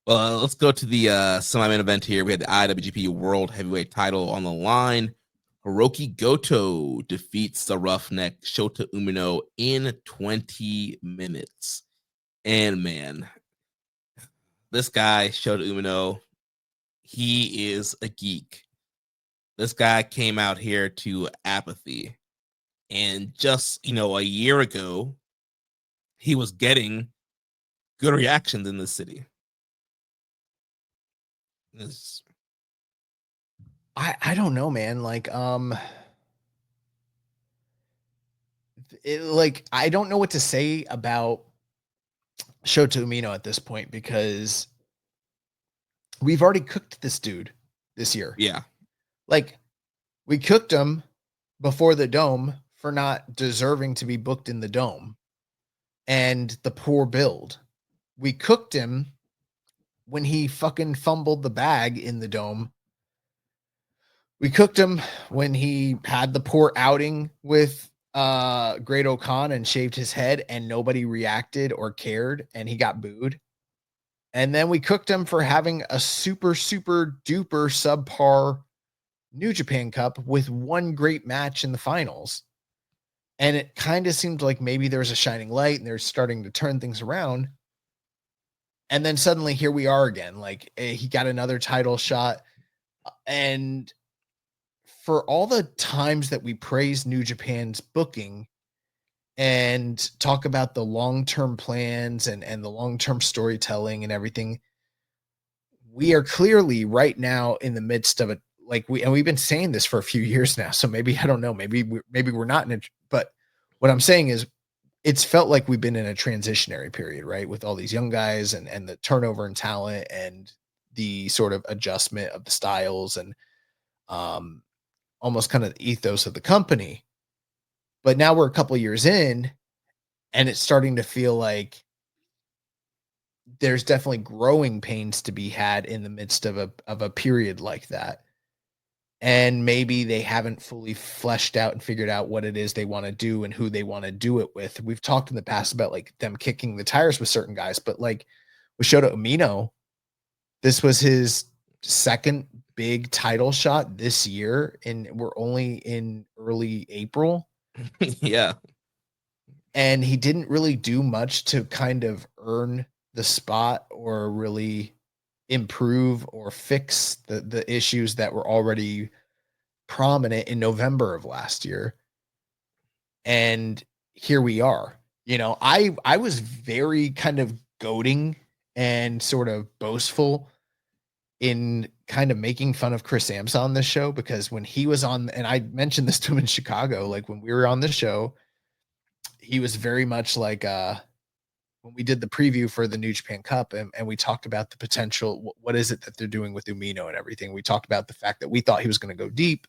Well, let's go to the semi-main event here. We had the IWGP World Heavyweight title on the line. Hirooki Goto defeats the Roughneck Shota Umino in 20 minutes. And man, this guy, Shota Umino, he is a geek. This guy came out here to apathy. And just, a year ago, he was getting good reactions in this city. I don't know, man. I don't know what to say about Shota Umino at this point because we've already cooked this dude this year. Yeah. Like, we cooked him before the Dome for not deserving to be booked in the Dome and the poor build. We cooked him when he fucking fumbled the bag in the Dome. We cooked him when he had the poor outing with Great O'Khan and shaved his head and nobody reacted or cared and he got booed. And then we cooked him for having a super, super duper subpar New Japan Cup with one great match in the finals. And it kind of seemed like maybe there's a shining light and they're starting to turn things around. And then suddenly here we are again. Like, he got another title shot. And for all the times that we praise New Japan's booking and talk about the long-term plans and the long-term storytelling and everything, we are clearly right now in the midst of it. We've been saying this for a few years now. So maybe, I don't know, maybe we're not in it. But what I'm saying is it's felt like we've been in a transitionary period, right? With all these young guys and the turnover in talent and the sort of adjustment of the styles and almost kind of the ethos of the company. But now we're a couple years in and it's starting to feel like there's definitely growing pains to be had in the midst of a period like that. And maybe they haven't fully fleshed out and figured out what it is they want to do and who they want to do it with. We've talked in the past about like them kicking the tires with certain guys, but like with Shota Umino, this was his second big title shot this year, and we're only in early April. Yeah. And he didn't really do much to kind of earn the spot or really improve or fix the issues that were already prominent in November of last year. And here we are. I was very kind of goading and sort of boastful in kind of making fun of Chris Samsa on this show because when he was on, and I mentioned this to him in Chicago, like when we were on the show, he was very much like when we did the preview for the New Japan Cup and we talked about the potential, what is it that they're doing with Umino and everything. We talked about the fact that we thought he was going to go deep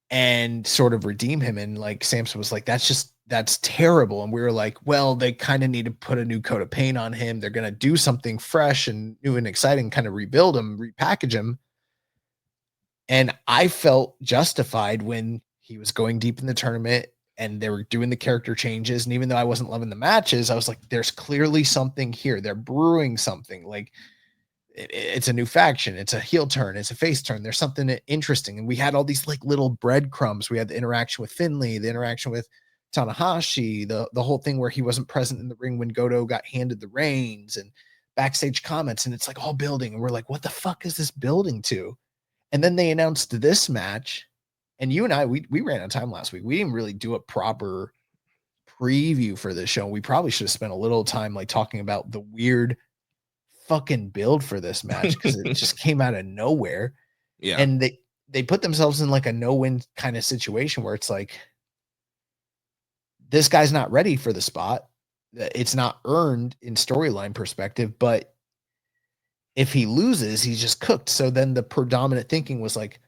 and sort of redeem him. And like Samson was like, that's terrible. And we were like, well, they kind of need to put a new coat of paint on him. They're going to do something fresh and new and exciting, kind of rebuild him, repackage him. And I felt justified when he was going deep in the tournament and they were doing the character changes. And even though I wasn't loving the matches, I was like, there's clearly something here. They're brewing something. Like it's a new faction. It's a heel turn. It's a face turn. There's something interesting. And we had all these like little breadcrumbs. We had the interaction with Finley, the interaction with Tanahashi, the whole thing where he wasn't present in the ring when Goto got handed the reins and backstage comments. And it's like all building. And we're like, what the fuck is this building to? And then they announced this match. And you and I, we ran out of time last week. We didn't really do a proper preview for this show. We probably should have spent a little time like talking about the weird fucking build for this match because it just came out of nowhere. Yeah. And they put themselves in like a no-win kind of situation where it's like, this guy's not ready for the spot. It's not earned in storyline perspective, but if he loses, he's just cooked. So then the predominant thinking was like,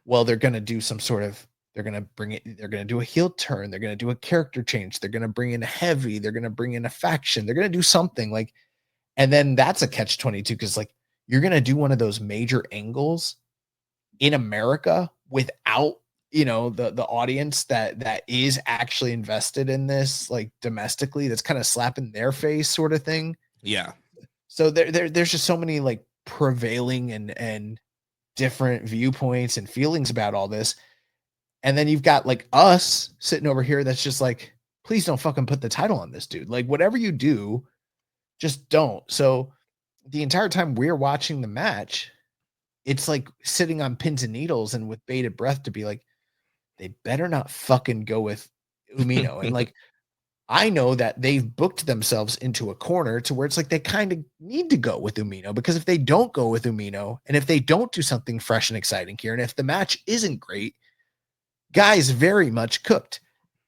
well, they're going to do some sort of, they're going to bring it, they're going to do a heel turn. They're going to do a character change. They're going to bring in a heavy. They're going to bring in a faction. They're going to do something like, and then that's a catch-22 because like you're going to do one of those major angles in America without, the audience that is actually invested in this, like domestically, that's kind of slapping their face sort of thing. Yeah. So there's just so many like prevailing and different viewpoints and feelings about all this. And then you've got like us sitting over here that's just like, please don't fucking put the title on this dude. Like whatever you do, just don't. So the entire time we're watching the match, it's like sitting on pins and needles and with bated breath to be like, they better not fucking go with Umino. And like, I know that they've booked themselves into a corner to where it's like they kind of need to go with Umino, because if they don't go with Umino and if they don't do something fresh and exciting here, and if the match isn't great, guy's very much cooked.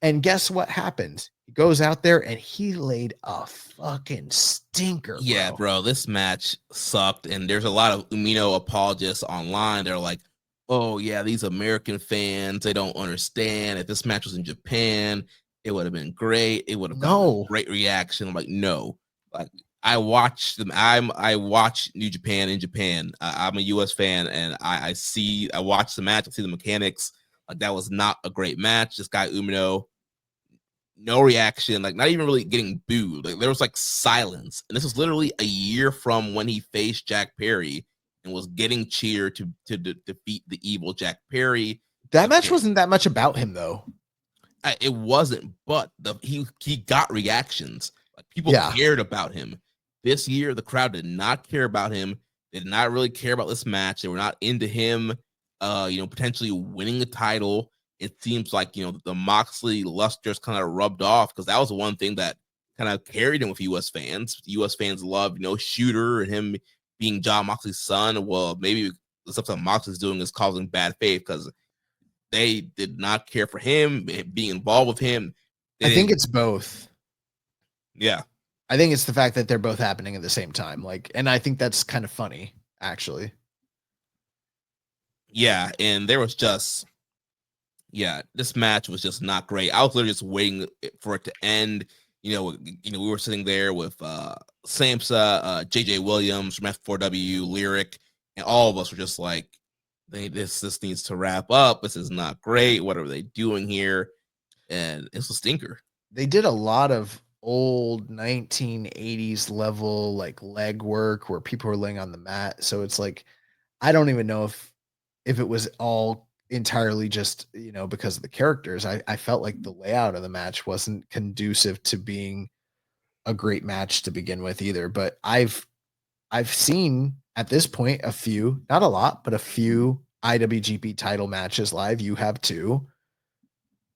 And guess what happens? He goes out there and he laid a fucking stinker. Yeah, bro, this match sucked. And there's a lot of Umino apologists online. They're like, oh, yeah, these American fans, they don't understand. If this match was in Japan, it would have been great. It would have gotten a great reaction. I'm like, no. Like, I watch them. I watch New Japan in Japan. I'm a US fan, and I watch the match. I see the mechanics. Like, that was not a great match. This guy Umino, no reaction, like not even really getting booed. Like there was like silence. And this was literally a year from when he faced Jack Perry and was getting cheered to defeat the evil Jack Perry. That match wasn't that much about him though. It wasn't, but he got reactions. Like people cared about him. This year, the crowd did not care about him. They did not really care about this match. They were not into him, potentially winning the title. It seems like, the Moxley luster's kind of rubbed off, because that was one thing that kind of carried him with U.S. fans. U.S. fans love, Shooter and him being John Moxley's son. Well, maybe the stuff that Moxley's doing is causing bad faith, because they did not care for him, being involved with him. I think it's both. Yeah. I think it's the fact that they're both happening at the same time. Like, and I think that's kind of funny, actually. Yeah, and there was just... Yeah, this match was just not great. I was literally just waiting for it to end. We were sitting there with Samsa, JJ Williams from F4W, Lyric, and all of us were just like, this needs to wrap up. This is not great. What are they doing here? And it's a stinker. They did a lot of old 1980s level like leg work where people were laying on the mat. So it's like, I don't even know if it was all entirely just, because of the characters. I felt like the layout of the match wasn't conducive to being a great match to begin with either. But I've seen at this point a few, not a lot, but a few IWGP title matches live. You have too.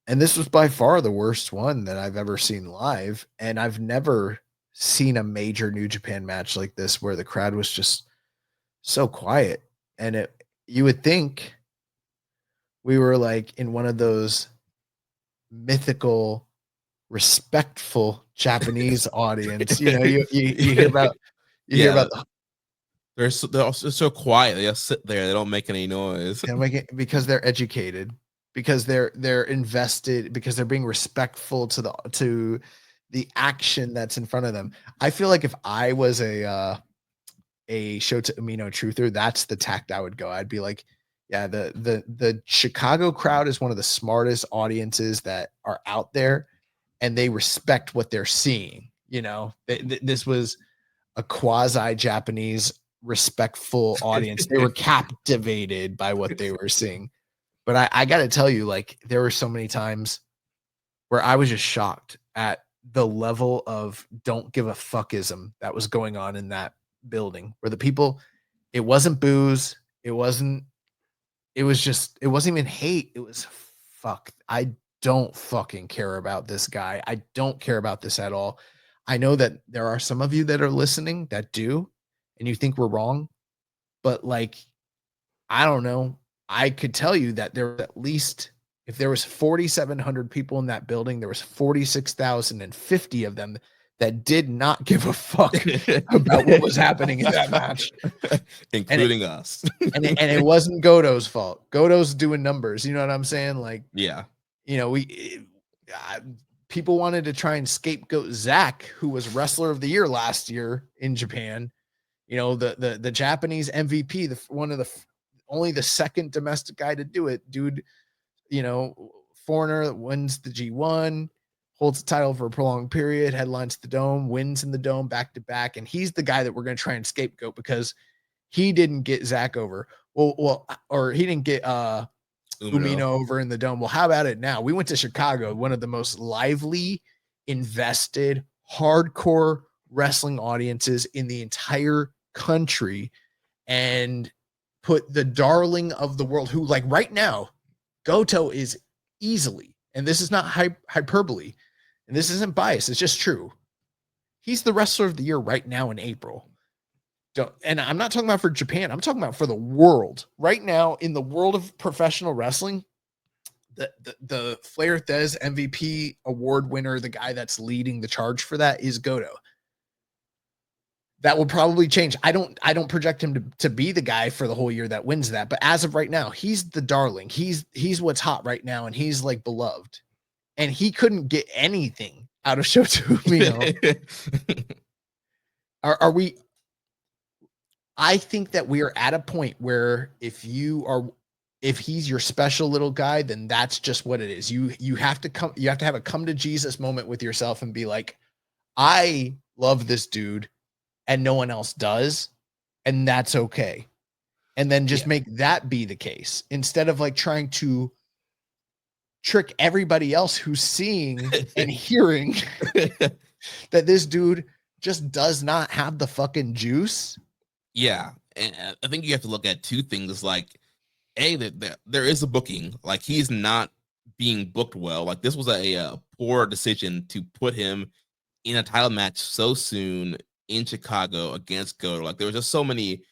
And this was by far the worst one that I've ever seen live. And I've never seen a major New Japan match like this where the crowd was just so quiet. And you would think we were like in one of those mythical, respectful Japanese audience. You hear about hear about they're also so quiet. They just sit there. They don't make any noise. Because they're educated, because they're invested, because they're being respectful to the action that's in front of them. I feel like if I was a Shota Umino truther, that's the tact I would go. I'd be like, yeah, the Chicago crowd is one of the smartest audiences that are out there, and they respect what they're seeing. This was a quasi-Japanese respectful audience. They were captivated by what they were seeing. But I got to tell you, like, there were so many times where I was just shocked at the level of don't give a fuckism that was going on in that building, where the people, it wasn't booze. It wasn't even hate. It was fuck. I don't fucking care about this guy. I don't care about this at all. I know that there are some of you that are listening that do, and you think we're wrong, but like, I don't know. I could tell you that there was at least, if there was 4,700 people in that building, there was 46,050 of them that did not give a fuck about what was happening in that match, including us. and it wasn't Goto's fault. Goto's doing numbers. You know what I'm saying? Like, yeah, people wanted to try and scapegoat Zach, who was Wrestler of the Year last year in Japan. The Japanese MVP, only the second domestic guy to do it, dude. Foreigner that wins the G1, holds the title for a prolonged period, headlines the Dome, wins in the Dome back to back, and he's the guy that we're going to try and scapegoat because he didn't get Zach over. Or he didn't get Umino over in the Dome. Well, how about it now? We went to Chicago, one of the most lively, invested, hardcore wrestling audiences in the entire country, and put the darling of the world, who, like, right now, Goto is easily, and this is not hyperbole, and this isn't bias, it's just true. He's the wrestler of the year right now in April. And I'm not talking about for Japan. I'm talking about for the world. Right now, in the world of professional wrestling, the Flair Thez MVP award winner, the guy that's leading the charge for that, is Goto. That will probably change. I don't project him to be the guy for the whole year that wins that. But as of right now, he's the darling. He's what's hot right now, and he's like beloved. And he couldn't get anything out of Shota Umino. Are we? I think that we are at a point where if he's your special little guy, then that's just what it is. You have to have a come to Jesus moment with yourself and be like, I love this dude and no one else does, and that's okay. And then just make that be the case instead of like trying to trick everybody else who's seeing and hearing that this dude just does not have the fucking juice. Yeah, and I think you have to look at two things. Like, that there is a booking. Like, he's not being booked well. Like, this was a poor decision to put him in a title match so soon in Chicago against Goto. Like, there were just so many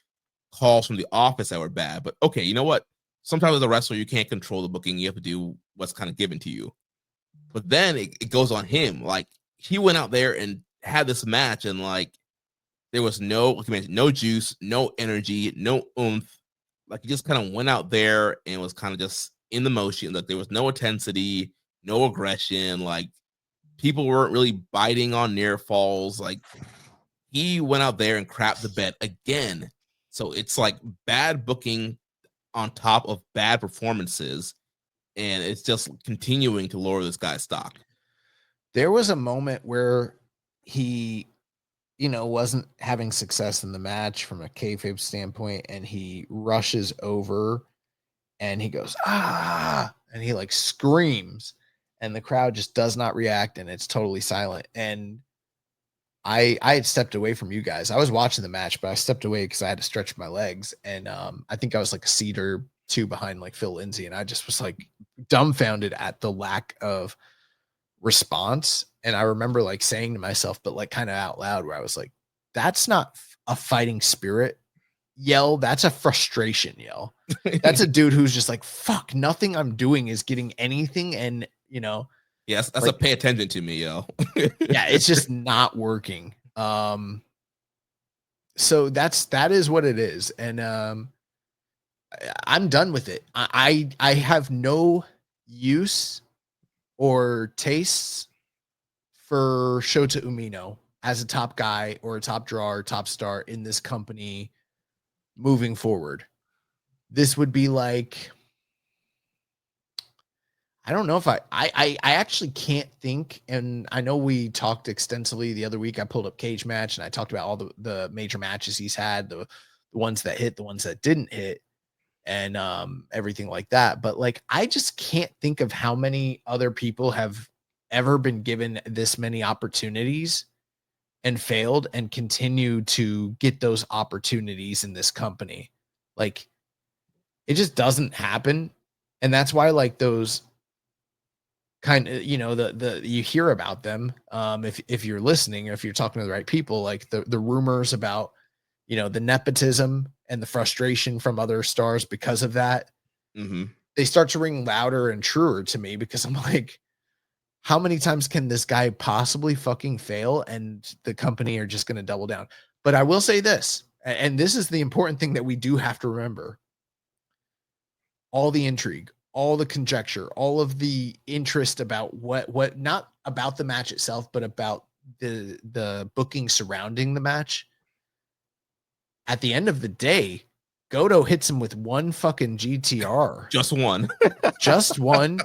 calls from the office that were bad. But okay, you know what? Sometimes as a wrestler, you can't control the booking. You have to do what's kind of given to you. But then it goes on him. Like, he went out there and had this match, and like, there was no juice, no energy, no oomph. Like, he just kind of went out there and was kind of just in the motion. Like, there was no intensity, no aggression. Like, people weren't really biting on near falls. Like, he went out there and crapped the bed again. So it's like bad booking on top of bad performances, and it's just continuing to lower this guy's stock. There was a moment where he, wasn't having success in the match from a kayfabe standpoint, and he rushes over and he goes, ah, and he like screams, and the crowd just does not react, and it's totally silent. And I had stepped away from you guys. I was watching the match, but I stepped away because I had to stretch my legs. And I think I was like a seat or two behind like Phil Lindsay, and I just was like dumbfounded at the lack of response. And I remember like saying to myself, but like kind of out loud, where I was like, that's not a fighting spirit yell. That's a frustration yell. That's a dude who's just like, fuck, nothing I'm doing is getting anything. And, yes, that's like, a pay attention to me, yo. Yeah, it's just not working. So that is what it is. And I'm done with it. I have no use or tastes for Shota Umino as a top guy or a top draw or top star in this company moving forward. This would be like, I don't know if I actually can't think. And I know we talked extensively the other week. I pulled up Cage Match and I talked about all the major matches he's had, the ones that hit, the ones that didn't hit, and everything like that. But like, I just can't think of how many other people have ever been given this many opportunities and failed and continue to get those opportunities in this company. Like, it just doesn't happen. And that's why like those kind of, you hear about them. If you're listening, or if you're talking to the right people, like the rumors about, the nepotism and the frustration from other stars because of that, they start to ring louder and truer to me, because I'm like, how many times can this guy possibly fucking fail and the company are just going to double down? But I will say this, and this is the important thing that we do have to remember. All the intrigue, all the conjecture, all of the interest about what not about the match itself, but about the booking surrounding the match. At the end of the day, Goto hits him with one fucking GTR. Just one. Just one.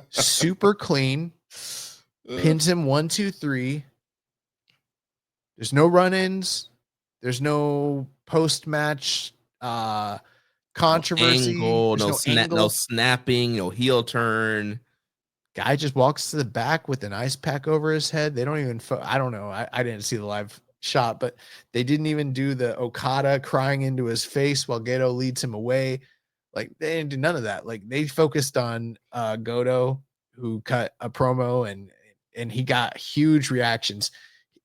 Super clean. pins him 1, 2, 3. There's no run-ins. There's no post-match controversy. Angle, There's no no angle. snapping, no heel turn. Guy just walks to the back with an ice pack over his head. They don't even, I don't know. I didn't see the live shot, but they didn't even do the Okada crying into his face while Goto leads him away. Like, they didn't do none of that. Like, they focused on Goto, who cut a promo, and he got huge reactions.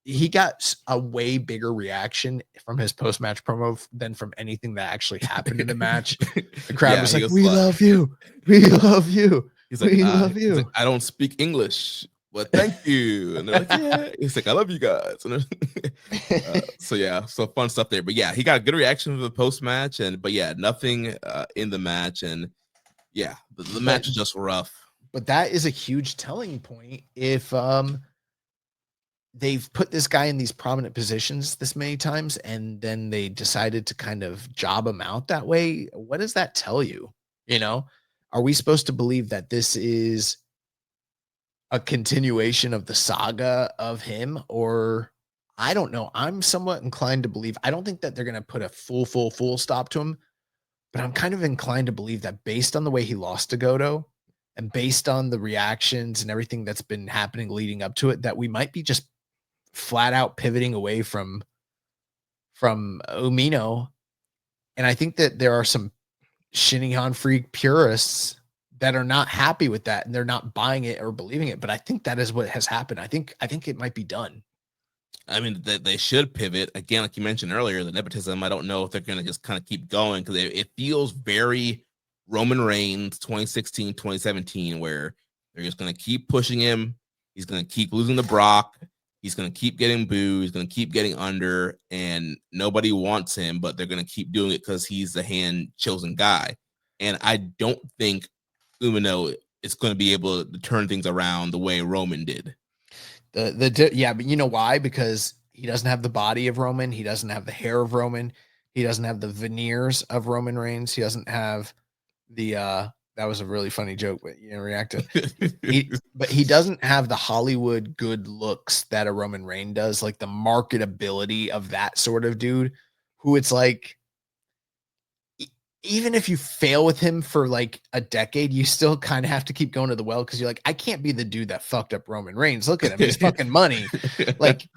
He got a way bigger reaction from his post-match promo than from anything that actually happened in the match. The crowd was like, "We love you. We love you. We love you." He's like, I don't speak English, but thank you. And they're like, yeah. He's like, I love you guys. So yeah, so fun stuff there. But yeah, he got a good reaction to the post-match, but yeah, nothing in the match. And yeah, the match is just rough. But that is a huge telling point. If they've put this guy in these prominent positions this many times, and then they decided to kind of job him out that way, what does that tell you? You know, are we supposed to believe that this is a continuation of the saga of him? Or I don't know. I'm somewhat inclined to believe, I don't think that they're going to put a full stop to him, but I'm kind of inclined to believe that based on the way he lost to Goto and based on the reactions and everything that's been happening leading up to it, that we might be just flat out pivoting away from Umino. And I think that there are some Shinigami freak purists that are not happy with that, and they're not buying it or believing it. But I think that is what has happened. I think it might be done. I mean, they should pivot again, like you mentioned earlier. The nepotism, I don't know if they're going to just kind of keep going, because it feels very Roman Reigns 2016, 2017, where they're just going to keep pushing him. He's going to keep losing to Brock. He's going to keep getting booed. He's going to keep getting under, and nobody wants him, but they're going to keep doing it because he's the hand chosen guy. And I don't think Umino is going to be able to turn things around the way Roman did. Yeah, but you know why? Because he doesn't have the body of Roman. He doesn't have the hair of Roman. He doesn't have the veneers of Roman Reigns. He doesn't have the that was a really funny joke, but you didn't react to it. But he doesn't have the Hollywood good looks that a Roman Reigns does, like the marketability of that sort of dude, who it's like, even if you fail with him for like a decade, you still kind of have to keep going to the well, because you're like, I can't be the dude that fucked up Roman Reigns. Look at him, he's fucking money. Like,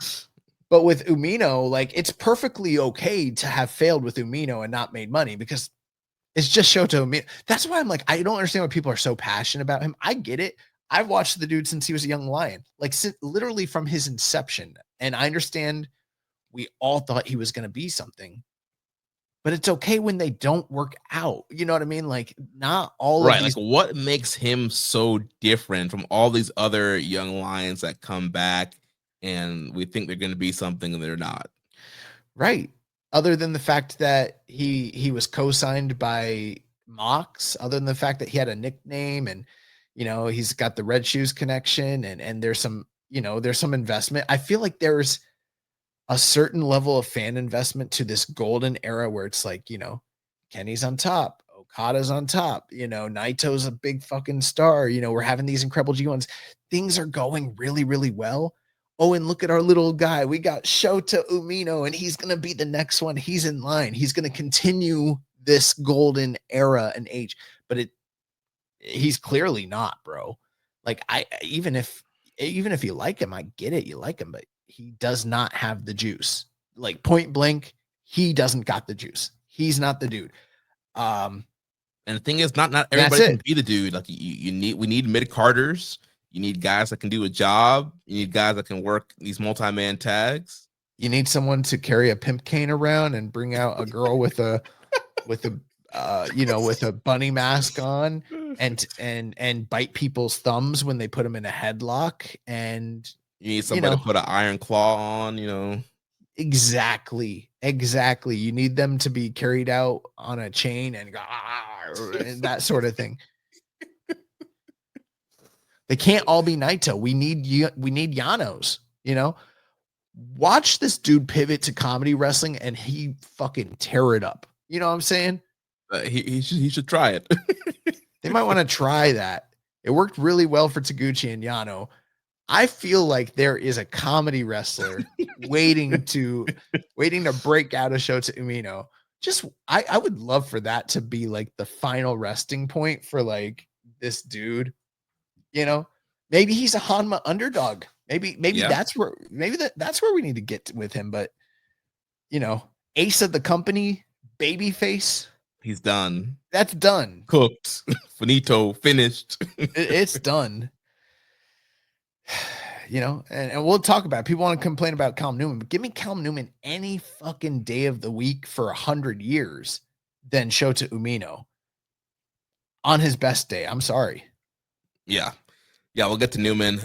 but with Umino, like, it's perfectly okay to have failed with Umino and not made money, because it's just Shota Umino. That's why I'm like, I don't understand why people are so passionate about him. I get it. I've watched the dude since he was a young lion, like literally from his inception. And I understand we all thought he was going to be something, but it's okay when they don't work out. You know what I mean? Like, not all right, of these. like, what makes him so different from all these other young lions that come back and we think they're going to be something and they're not? Right. Other than the fact that he was co-signed by Mox, other than the fact that he had a nickname, and he's got the Red Shoes connection, and there's some, there's some investment. I feel like there's a certain level of fan investment to this golden era where it's like, Kenny's on top, Okada's on top, Naito's a big fucking star, we're having these incredible G1s. Things are going really, really well. Oh, and look at our little guy. We got Shota Umino, and he's going to be the next one. He's in line. He's going to continue this golden era and age. But he's clearly not, bro. Like, even if you like him, I get it. You like him, but he does not have the juice. Like, point blank, he doesn't got the juice. He's not the dude. And the thing is, not everybody can be the dude. Like, we need mid-carders. You need guys that can do a job. You need guys that can work these multi-man tags. You need someone to carry a pimp cane around and bring out a girl with a with a bunny mask on, and bite people's thumbs when they put them in a headlock. And you need somebody to put an iron claw on, Exactly. You need them to be carried out on a chain and that sort of thing. They can't all be Naito. We need Llanos, Watch this dude pivot to comedy wrestling and he fucking tear it up. You know what I'm saying? He should try it. They might want to try that. It worked really well for Taguchi and Yano. I feel like there is a comedy wrestler waiting to break out of Shota Umino. Just I would love for that to be like the final resting point for like this dude. You know, maybe he's a Hanma underdog. Maybe Yeah, that's where that's where we need to get with him. But you know, ace of the company, babyface, he's done. that's done. Cooked. Finito. Finished. It's done. You know, and we'll talk about it. People want to complain about Cal Newman, but give me Cal Newman any fucking day of the week for 100 years than Shota Umino on his best day. I'm sorry. Yeah. Yeah, we'll get to Newman.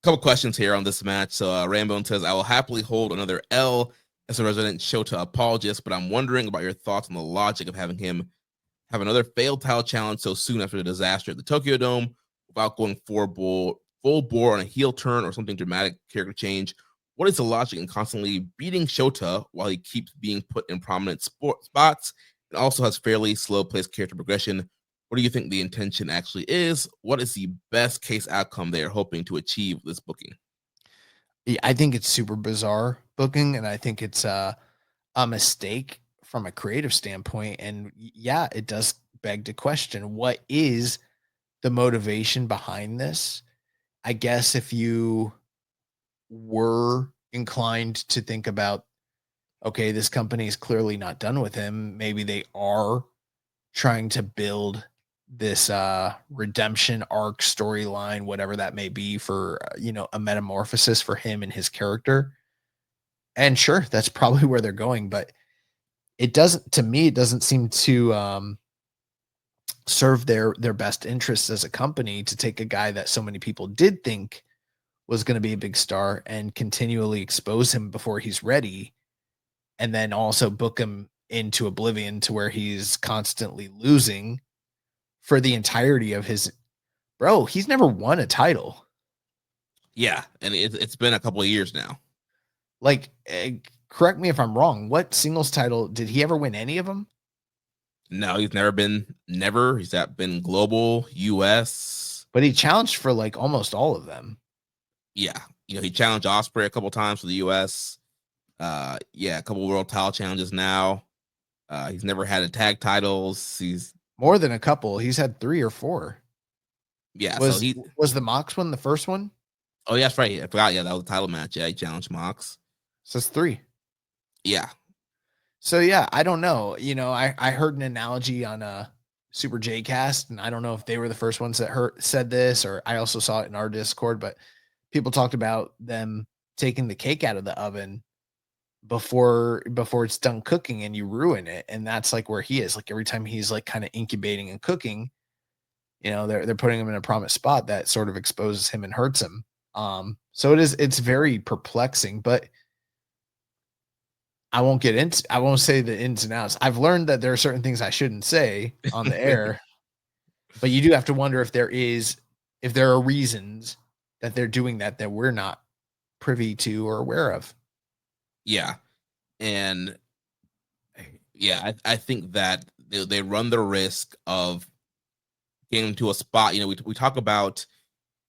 Couple questions here on this match. So Rambone says, I will happily hold another L as a resident Shota apologist, but I'm wondering about your thoughts on the logic of having him have another failed title challenge so soon after the disaster at the Tokyo Dome without going full bore on a heel turn or something dramatic character change. What is the logic in constantly beating Shota while he keeps being put in prominent spots and also has fairly slow paced character progression? What do you think the intention actually is? What is the best case outcome they are hoping to achieve this booking? Yeah, I think it's super bizarre booking, and I think it's a mistake from a creative standpoint. And yeah, it does beg to question what is the motivation behind this. I guess if you were inclined to think about, okay, this company is clearly not done with him, maybe they are trying to build this redemption arc storyline, whatever that may be, for you know, a metamorphosis for him and his character. And sure, that's probably where they're going, but it doesn't, to me, it doesn't seem to serve their best interests as a company to take a guy that so many people did think was going to be a big star and continually expose him before he's ready, and then also book him into oblivion to where he's constantly losing for the entirety of his. Bro, he's never won a title. Yeah, and it's been a couple of years now. Like, correct me if I'm wrong. What singles title did he ever win? Any of them? No, he's never been. He's been global, US. But he challenged for like almost all of them. Yeah, he challenged Osprey a couple times for the US. Yeah, a couple world title challenges now. He's never had a tag titles. He's More than a couple. He's had 3 or 4. yeah. Was So he. was the Mox one the first one? Oh, yeah, that's right. I forgot. Yeah, that was a title match. Yeah, he challenged Mox. So it's 3. Yeah, So yeah, I don't know. You know, I heard an analogy on a Super J Cast, and I don't know if they were the first ones that said this, or I also saw it in our Discord, but people talked about them taking the cake out of the oven before it's done cooking and you ruin it. And that's like where he is. Like every time he's like kind of incubating and cooking, you know, they're putting him in a prominent spot that sort of exposes him and hurts him. So it's very perplexing, but I won't say the ins and outs. I've learned that there are certain things I shouldn't say on the air, but you do have to wonder if there are reasons that they're doing that we're not privy to or aware of. yeah, and yeah, I think that they run the risk of getting to a spot. We talk about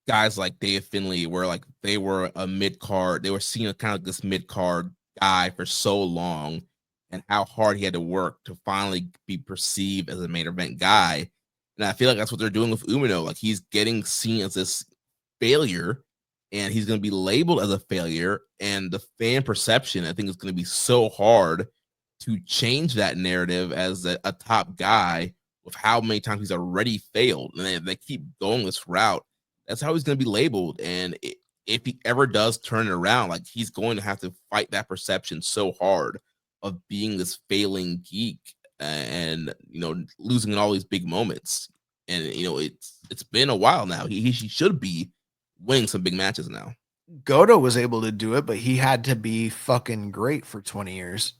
guys like Dave Finley, where like they were a mid card, they were seen as kind of this mid card guy for so long, and how hard he had to work to finally be perceived as a main event guy. And I feel like that's what they're doing with Umino. Like he's getting seen as this failure, and he's going to be labeled as a failure. And the fan perception, I think, is going to be so hard to change that narrative as a top guy with how many times he's already failed. And they keep going this route. That's how he's going to be labeled. And if he ever does turn it around, like he's going to have to fight that perception so hard of being this failing geek and losing in all these big moments. And it's been a while now. He should be winning some big matches now. Goto was able to do it, but he had to be fucking great for 20 years.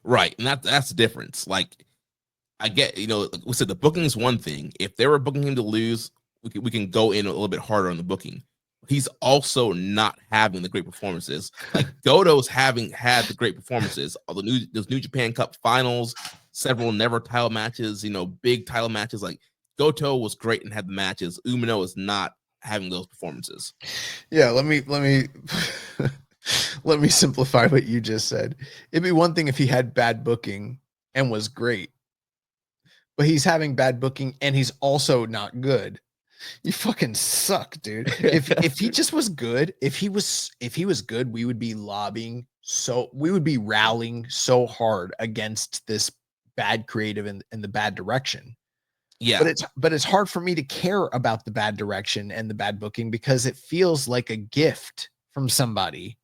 Right. And that's the difference. Like I get, like we said, the booking is one thing. If they were booking him to lose, we can go in a little bit harder on the booking. He's also not having the great performances. Like Goto's had the great performances. All those New Japan Cup finals, several never title matches, big title matches. Like Goto was great and had the matches. Umino is not having those performances. Yeah, let me let me simplify what you just said. It'd be one thing if he had bad booking and was great, but he's having bad booking and he's also not good. You fucking suck, dude. If he just was good, if he was good, we would be rallying so hard against this bad creative and the bad direction. Yeah. But it's hard for me to care about the bad direction and the bad booking because it feels like a gift from somebody.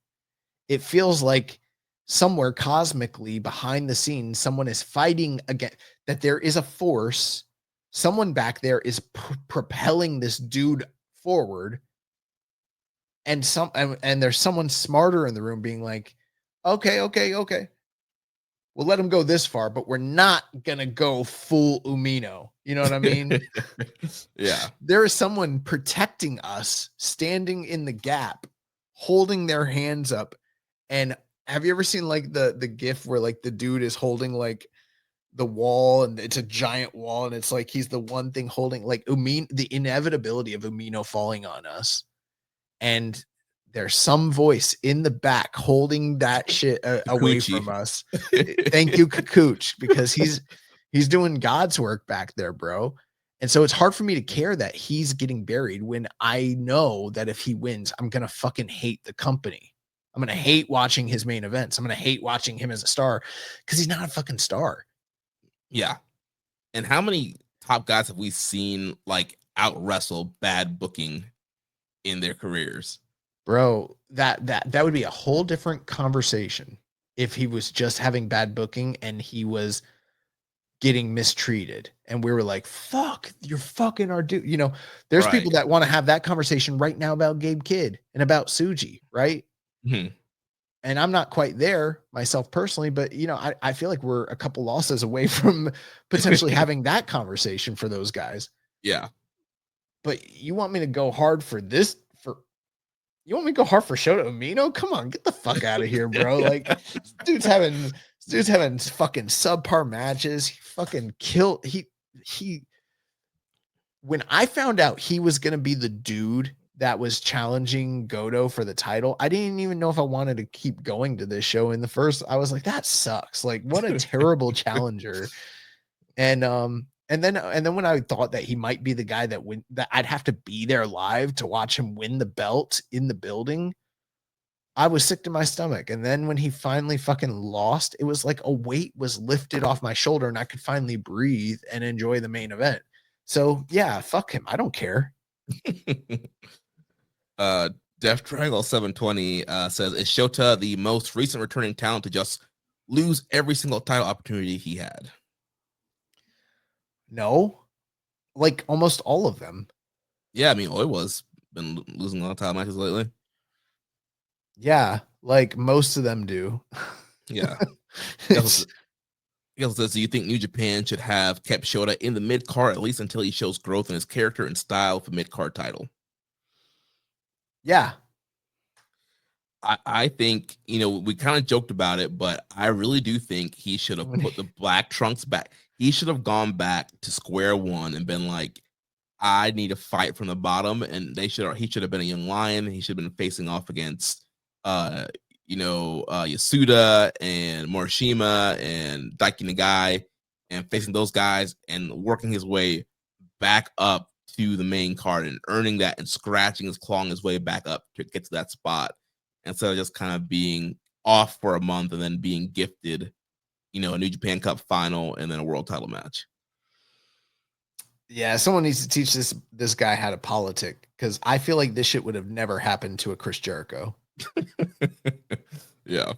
It feels like somewhere cosmically behind the scenes, someone is fighting against that. There is a force, someone back there is propelling this dude forward, and there's someone smarter in the room being like, okay, we'll let him go this far, but we're not gonna go full Umino. You know what I mean? Yeah. There is someone protecting us, standing in the gap, holding their hands up. And have you ever seen like the gif where like the dude is holding like the wall and it's a giant wall and it's like he's the one thing holding like the inevitability of Umino falling on us. And there's some voice in the back holding that shit away from us. Thank you, Kakooch, because he's doing God's work back there, bro. And so it's hard for me to care that he's getting buried when I know that if he wins, I'm gonna fucking hate the company. I'm gonna hate watching his main events. I'm gonna hate watching him as a star because he's not a fucking star. Yeah. And how many top guys have we seen like out wrestle bad booking in their careers? Bro, that would be a whole different conversation if he was just having bad booking and he was getting mistreated and we were like, fuck, you're fucking our dude. You know, there's Right. people that want to have that conversation right now about Gabe Kidd and about Suji, right? Mm-hmm. And I'm not quite there myself personally, but you know, I feel like we're a couple losses away from potentially having that conversation for those guys. Yeah. But you want me to go hard for this you want me to go hard for Shota Umino? Come on, get the fuck out of here, bro. Like dude's having fucking subpar matches. He fucking killed he when I found out he was gonna be the dude that was challenging Goto for the title, I didn't even know if I wanted to keep going to this show in the first. I was like, that sucks. Like, what a terrible challenger. And then when I thought that he might be the guy that I'd have to be there live to watch him win the belt in the building, I was sick to my stomach. And then when he finally fucking lost, it was like a weight was lifted off my shoulder and I could finally breathe and enjoy the main event. So yeah, fuck him. I don't care. Death Triangle 720 says, is Shota the most recent returning talent to just lose every single title opportunity he had? No, like almost all of them. Yeah, I mean, Oiwa's been losing a lot of title matches lately. Yeah, like most of them do. Yeah. He also says, do you think New Japan should have kept Shota in the mid card at least until he shows growth in his character and style for mid card title? Yeah. I think, you know, we kind of joked about it, but I really do think he should have put the black trunks back. He should have gone back to square one and been like, I need to fight from the bottom. And he should have been a young lion. He should have been facing off against Yasuda and Morishima and Daiki Nagai and facing those guys and working his way back up to the main card and earning that and scratching clawing his way back up to get to that spot instead of just kind of being off for a month and then being gifted, a New Japan Cup final and then a world title match. Yeah, someone needs to teach this guy how to politic because I feel like this shit would have never happened to a Chris Jericho. Yeah.